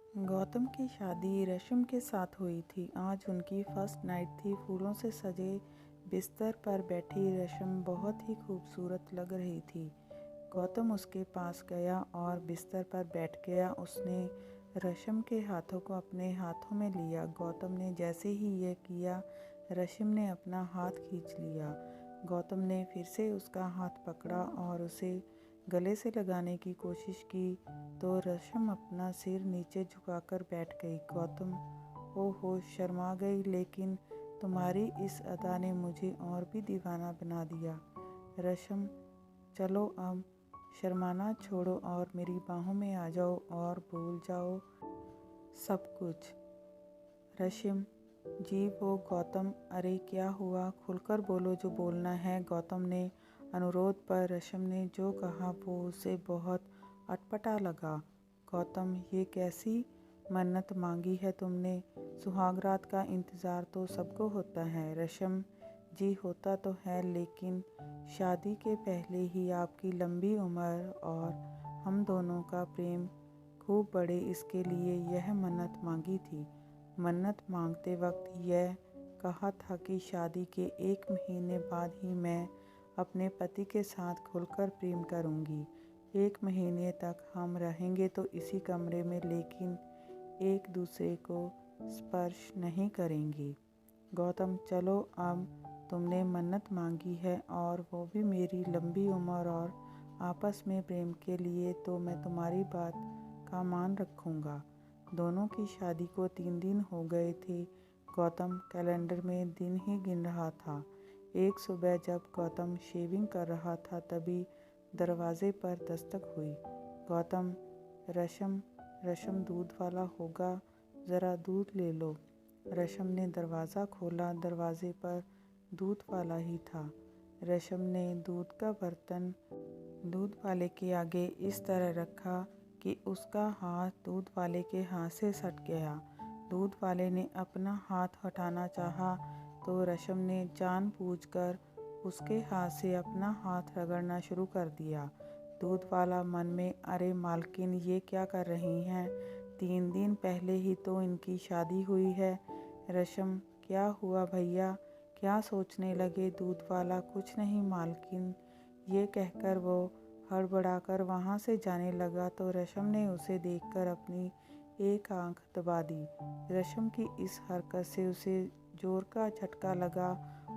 गौतम की शादी रश्मि के साथ हुई थी। आज उनकी फर्स्ट नाइट थी। फूलों से सजे बिस्तर पर बैठी रश्मि बहुत ही खूबसूरत लग रही थी। गौतम उसके पास गया और बिस्तर पर बैठ गया। उसने रश्मि के हाथों को अपने हाथों में लिया। गौतम ने जैसे ही यह किया, रश्मि ने अपना हाथ खींच लिया। गौतम ने फिर से उसका हाथ पकड़ा और उसे गले से लगाने की कोशिश की तो रश्मि अपना सिर नीचे झुकाकर बैठ गई। गौतम ओहो शर्मा गई, लेकिन तुम्हारी इस अदा ने मुझे और भी दीवाना बना दिया। रश्मि चलो अब शर्माना छोड़ो और मेरी बाहों में आ जाओ और भूल जाओ सब कुछ। रश्मि जी वो गौतम, अरे क्या हुआ, खुलकर बोलो जो बोलना है। गौतम ने अनुरोध पर रश्मि ने जो कहा वो उसे बहुत अटपटा लगा। गौतम, ये कैसी मन्नत मांगी है तुमने? सुहाग रात का इंतज़ार तो सबको होता है। रश्मि जी होता तो है, लेकिन शादी के पहले ही आपकी लंबी उम्र और हम दोनों का प्रेम खूब बढ़े, इसके लिए यह मन्नत मांगी थी। मन्नत मांगते वक्त यह कहा था कि शादी के 1 महीने बाद ही मैं अपने पति के साथ खुलकर प्रेम करूंगी। 1 महीने तक हम रहेंगे तो इसी कमरे में, लेकिन एक दूसरे को स्पर्श नहीं करेंगे। गौतम चलो अब तुमने मन्नत मांगी है और वो भी मेरी लंबी उम्र और आपस में प्रेम के लिए, तो मैं तुम्हारी बात का मान रखूँगा। दोनों की शादी को 3 दिन हो गए थे। गौतम कैलेंडर में दिन ही गिन रहा था। एक सुबह जब गौतम शेविंग कर रहा था तभी दरवाजे पर दस्तक हुई। गौतम, रश्मि दूध वाला होगा, ज़रा दूध ले लो। रश्मि ने दरवाज़ा खोला। दरवाजे पर दूध वाला ही था। रश्मि ने दूध का बर्तन दूध वाले के आगे इस तरह रखा कि उसका हाथ दूध वाले के हाथ से सट गया। दूध वाले ने अपना हाथ हटाना चाहा तो रश्मि ने जानबूझकर उसके हाथ से अपना हाथ रगड़ना शुरू कर दिया। दूध वाला मन में, अरे मालकिन ये क्या कर रही हैं? 3 दिन पहले ही तो इनकी शादी हुई है। रश्मि, क्या हुआ भैया, क्या सोचने लगे? दूध वाला, कुछ नहीं मालकिन। ये कहकर वो हड़बड़ाकर वहाँ से जाने लगा तो रश्मि ने उसे देखकर अपनी एक आंख दबा दी। रश्मि की इस हरकत से उसे जोर का झटका लगा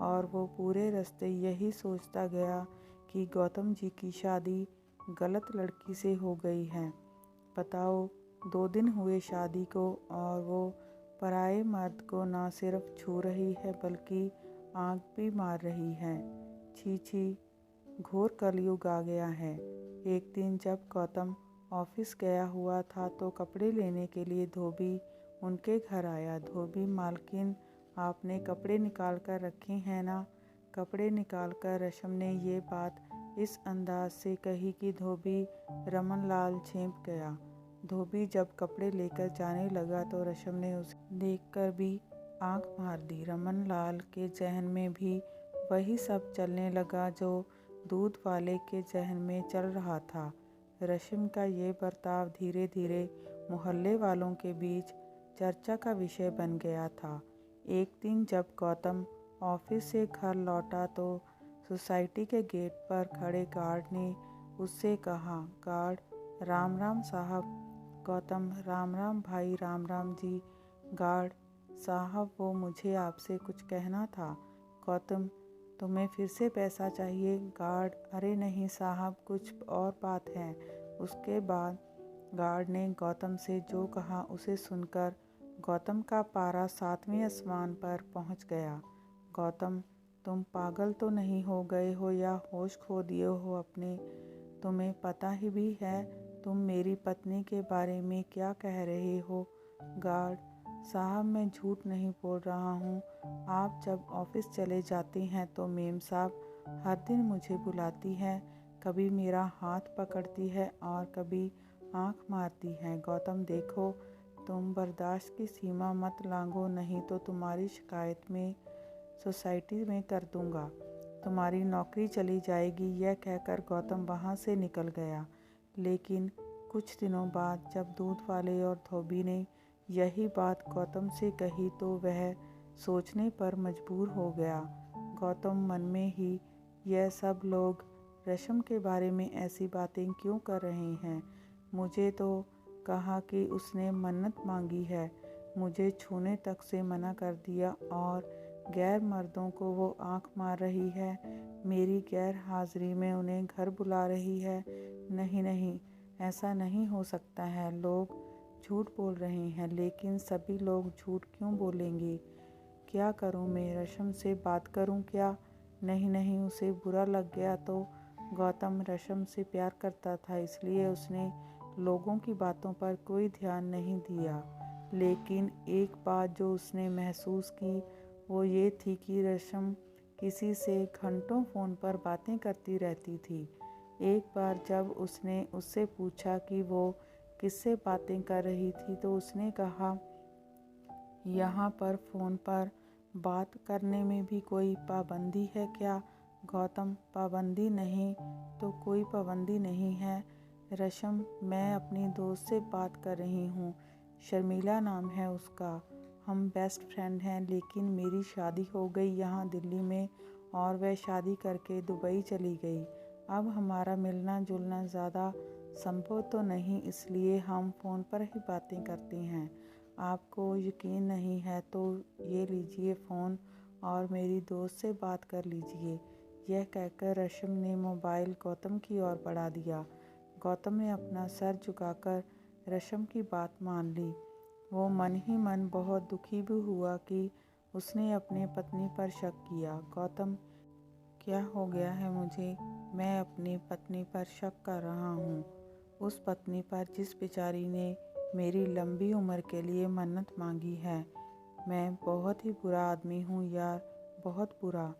और वो पूरे रास्ते यही सोचता गया कि गौतम जी की शादी गलत लड़की से हो गई है। बताओ, 2 दिन हुए शादी को और वो पराये मर्द को न सिर्फ छू रही है बल्कि आंख भी मार रही है। छी छी, घोर कलयुग आ गया है। एक दिन जब गौतम ऑफिस गया हुआ था तो कपड़े लेने के लिए धोबी उनके घर आया। धोबी, मालकिन आपने कपड़े निकाल कर रखे हैं ना? कपड़े निकाल कर रश्मि ने ये बात इस अंदाज से कही कि धोबी रमन लाल चेंप गया। धोबी जब कपड़े लेकर जाने लगा तो रश्मि ने उसे देखकर भी आंख मार दी। रमन लाल के जहन में भी वही सब चलने लगा जो दूध वाले के जहन में चल रहा था। रश्मि का ये बर्ताव धीरे धीरे मोहल्ले वालों के बीच चर्चा का विषय बन गया था। एक दिन जब गौतम ऑफिस से घर लौटा तो सोसाइटी के गेट पर खड़े गार्ड ने उससे कहा, गार्ड, राम राम साहब। गौतम, राम राम भाई, राम राम जी। गार्ड साहब, वो मुझे आपसे कुछ कहना था। गौतम, तुम्हें फिर से पैसा चाहिए? गार्ड, अरे नहीं साहब, कुछ और बात है। उसके बाद गार्ड ने गौतम से जो कहा उसे सुनकर गौतम का पारा 7वें आसमान पर पहुंच गया। गौतम, तुम पागल तो नहीं हो गए हो या होश खो दिए हो अपने? तुम्हें पता ही भी है तुम मेरी पत्नी के बारे में क्या कह रहे हो? गार्ड साहब, मैं झूठ नहीं बोल रहा हूँ। आप जब ऑफिस चले जाते हैं तो मेम साहब हर दिन मुझे बुलाती है, कभी मेरा हाथ पकड़ती है और कभी आंख मारती है। गौतम देखो, तुम बर्दाश्त की सीमा मत लांघो, नहीं तो तुम्हारी शिकायत में सोसाइटी में कर दूंगा। तुम्हारी नौकरी चली जाएगी। यह कहकर गौतम वहाँ से निकल गया। लेकिन कुछ दिनों बाद जब दूध वाले और धोबी ने यही बात गौतम से कही तो वह सोचने पर मजबूर हो गया। गौतम मन में ही यह सब लोग रेशम के बारे में ऐसी बातें क्यों कर रहे हैं? मुझे तो कहा कि उसने मन्नत मांगी है, मुझे छूने तक से मना कर दिया और गैर मर्दों को वो आंख मार रही है, मेरी गैर हाजिरी में उन्हें घर बुला रही है। नहीं नहीं, ऐसा नहीं हो सकता है। लोग झूठ बोल रहे हैं, लेकिन सभी लोग झूठ क्यों बोलेंगे? क्या करूं मैं? रेशम से बात करूं क्या? नहीं नहीं, उसे बुरा लग गया तो। गौतम रेशम से प्यार करता था, इसलिए उसने लोगों की बातों पर कोई ध्यान नहीं दिया। लेकिन एक बात जो उसने महसूस की वो ये थी कि रेशम किसी से घंटों फ़ोन पर बातें करती रहती थी। एक बार जब उसने उससे पूछा कि वो किससे बातें कर रही थी तो उसने कहा, यहाँ पर फ़ोन पर बात करने में भी कोई पाबंदी है क्या? गौतम, पाबंदी नहीं तो कोई पाबंदी नहीं है रेशम, मैं अपनी दोस्त से बात कर रही हूँ, शर्मिला नाम है उसका। हम बेस्ट फ्रेंड हैं, लेकिन मेरी शादी हो गई यहाँ दिल्ली में और वह शादी करके दुबई चली गई। अब हमारा मिलना जुलना ज़्यादा संभव तो नहीं, इसलिए हम फ़ोन पर ही बातें करते हैं। आपको यकीन नहीं है तो ये लीजिए फ़ोन और मेरी दोस्त से बात कर लीजिए। यह कहकर रेशम ने मोबाइल गौतम की ओर बढ़ा दिया। गौतम ने अपना सर झुकाकर रेशम की बात मान ली। वो मन ही मन बहुत दुखी भी हुआ कि उसने अपनी पत्नी पर शक किया। गौतम, क्या हो गया है मुझे? मैं अपनी पत्नी पर शक कर रहा हूँ, उस पत्नी पर जिस बेचारी ने मेरी लंबी उम्र के लिए मन्नत मांगी है। मैं बहुत ही बुरा आदमी हूँ यार, बहुत बुरा।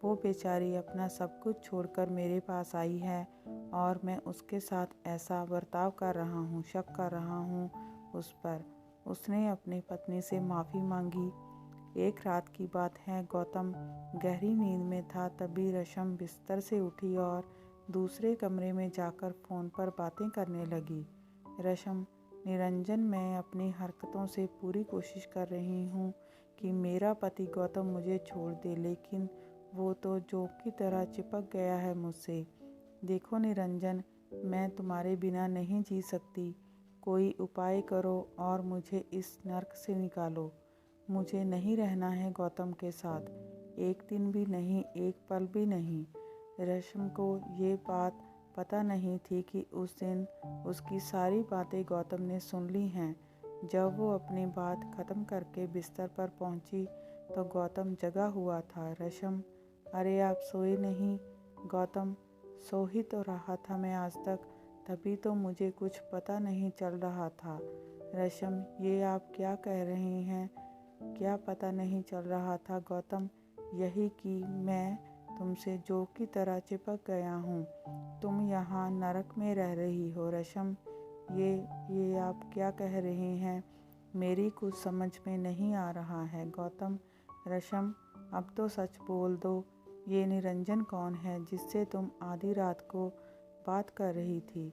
वो बेचारी अपना सब कुछ छोड़कर मेरे पास आई है और मैं उसके साथ ऐसा बर्ताव कर रहा हूँ, शक कर रहा हूँ उस पर। उसने अपनी पत्नी से माफ़ी मांगी। एक रात की बात है, गौतम गहरी नींद में था, तभी रेशम बिस्तर से उठी और दूसरे कमरे में जाकर फ़ोन पर बातें करने लगी। रेशम, निरंजन, मैं अपनी हरकतों से पूरी कोशिश कर रही हूँ कि मेरा पति गौतम मुझे छोड़ दे, लेकिन वो तो जोक की तरह चिपक गया है मुझसे। देखो निरंजन, मैं तुम्हारे बिना नहीं जी सकती, कोई उपाय करो और मुझे इस नर्क से निकालो। मुझे नहीं रहना है गौतम के साथ, एक दिन भी नहीं, एक पल भी नहीं। रेशम को ये बात पता नहीं थी कि उस दिन उसकी सारी बातें गौतम ने सुन ली हैं। जब वो अपनी बात ख़त्म करके बिस्तर पर पहुंची तो गौतम जगा हुआ था। रेशम, अरे आप सोए नहीं? गौतम, सो ही तो रहा था मैं आज तक, तभी तो मुझे कुछ पता नहीं चल रहा था। रेशम, ये आप क्या कह रहे हैं? क्या पता नहीं चल रहा था गौतम? यही कि मैं तुमसे जोक की तरह चिपक गया हूँ। तुम यहाँ नरक में रह रही हो। रेशम, ये आप क्या कह रहे हैं? मेरी कुछ समझ में नहीं आ रहा है गौतम। रेशम, अब तो सच बोल दो, ये निरंजन कौन है जिससे तुम आधी रात को बात कर रही थी?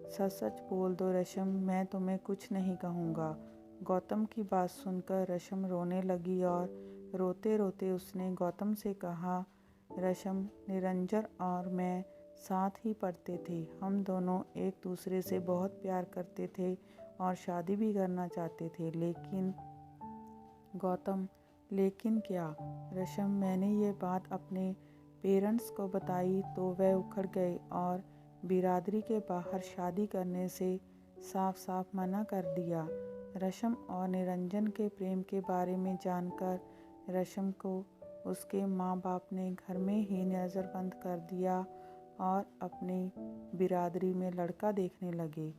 सच सच बोल दो रेशम, मैं तुम्हें कुछ नहीं कहूँगा। गौतम की बात सुनकर रेशम रोने लगी और रोते रोते उसने गौतम से कहा, रेशम, निरंजन और मैं साथ ही पढ़ते थे, हम दोनों एक दूसरे से बहुत प्यार करते थे और शादी भी करना चाहते थे, लेकिन गौतम, लेकिन क्या? रेशम, मैंने ये बात अपने पेरेंट्स को बताई तो वह उखड़ गए और बिरादरी के बाहर शादी करने से साफ साफ मना कर दिया। रेशम और निरंजन के प्रेम के बारे में जानकर रेशम को उसके माँ बाप ने घर में ही नज़रबंद कर दिया और अपनी बिरादरी में लड़का देखने लगे।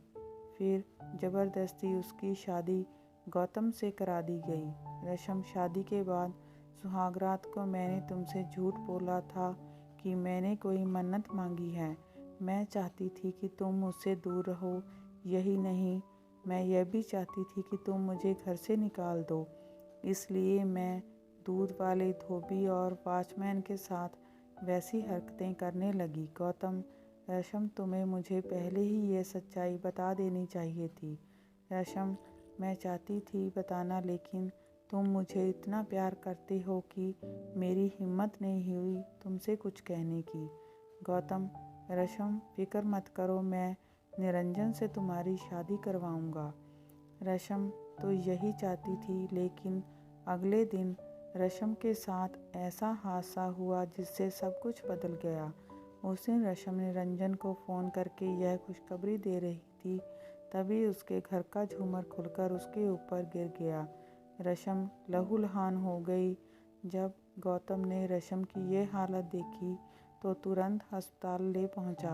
फिर ज़बरदस्ती उसकी शादी गौतम से करा दी गई। रेशम, शादी के बाद सुहागरात को मैंने तुमसे झूठ बोला था कि मैंने कोई मन्नत मांगी है। मैं चाहती थी कि तुम मुझसे दूर रहो, यही नहीं, मैं यह भी चाहती थी कि तुम मुझे घर से निकाल दो। इसलिए मैं दूध वाले धोबी और वॉचमैन के साथ वैसी हरकतें करने लगी। गौतम, रशम, तुम्हें मुझे पहले ही ये सच्चाई बता देनी चाहिए थी। रशम, मैं चाहती थी बताना, लेकिन तुम मुझे इतना प्यार करते हो कि मेरी हिम्मत नहीं हुई तुमसे कुछ कहने की। गौतम, रशम, फिक्र मत करो, मैं निरंजन से तुम्हारी शादी करवाऊंगा। रशम तो यही चाहती थी, लेकिन अगले दिन रशम के साथ ऐसा हादसा हुआ जिससे सब कुछ बदल गया। उस दिन रशम निरंजन को फ़ोन करके यह खुशखबरी दे रही थी, तभी उसके घर का झूमर खुलकर उसके ऊपर गिर गया। रशम लहूलुहान हो गई। जब गौतम ने रशम की ये हालत देखी तो तुरंत अस्पताल ले पहुंचा।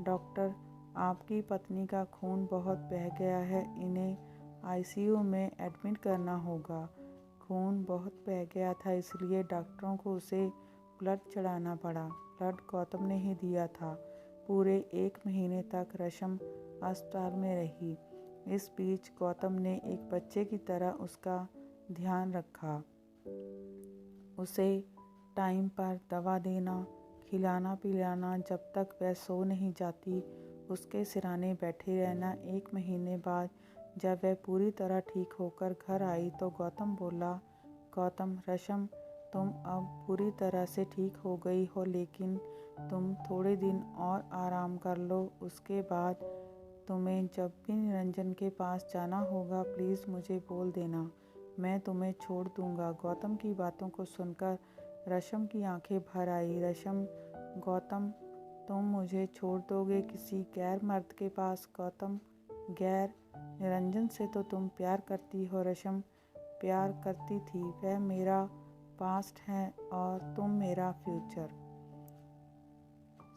डॉक्टर, आपकी पत्नी का खून बहुत बह गया है, इन्हें आईसीयू में एडमिट करना होगा। खून बहुत बह गया था, इसलिए डॉक्टरों को उसे ब्लड चढ़ाना पड़ा। ब्लड गौतम ने ही दिया था। पूरे 1 महीने तक रशम अस्पताल में रही। इस बीच गौतम ने एक बच्चे की तरह उसका ध्यान रखा। उसे टाइम पर दवा देना, खिलाना पिलाना, जब तक वह सो नहीं जाती उसके सिरहाने बैठे रहना। 1 महीने बाद जब वह पूरी तरह ठीक होकर घर आई तो गौतम बोला, गौतम, रशम, तुम अब पूरी तरह से ठीक हो गई हो, लेकिन तुम थोड़े दिन और आराम कर लो। उसके बाद तुम्हें जब भी निरंजन के पास जाना होगा प्लीज़ मुझे बोल देना, मैं तुम्हें छोड़ दूंगा। गौतम की बातों को सुनकर रशम की आंखें भर आई। रशम, गौतम, तुम मुझे छोड़ दोगे किसी गैर मर्द के पास? गौतम, गैर? निरंजन से तो तुम प्यार करती हो। रशम, प्यार करती थी, वह मेरा पास्ट है और तुम मेरा फ्यूचर।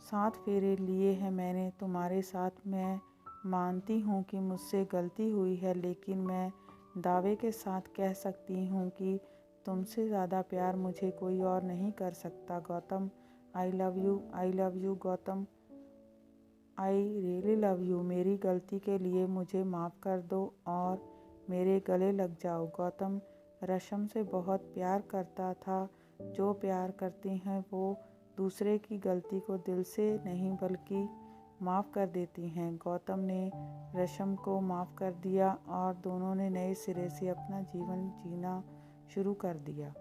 7 फेरे लिए हैं मैंने तुम्हारे साथ। मैं मानती हूँ कि मुझसे गलती हुई है, लेकिन मैं दावे के साथ कह सकती हूँ कि तुमसे ज़्यादा प्यार मुझे कोई और नहीं कर सकता। Gautam, I love you Gautam, I really love you. मेरी गलती के लिए मुझे माफ़ कर दो और मेरे गले लग जाओ। गौतम रशम से बहुत प्यार करता था। जो प्यार करते हैं वो दूसरे की गलती को दिल से नहीं बल्कि माफ़ कर देती हैं। गौतम ने रशम को माफ़ कर दिया और दोनों ने नए सिरे से अपना जीवन जीना शुरू कर दिया।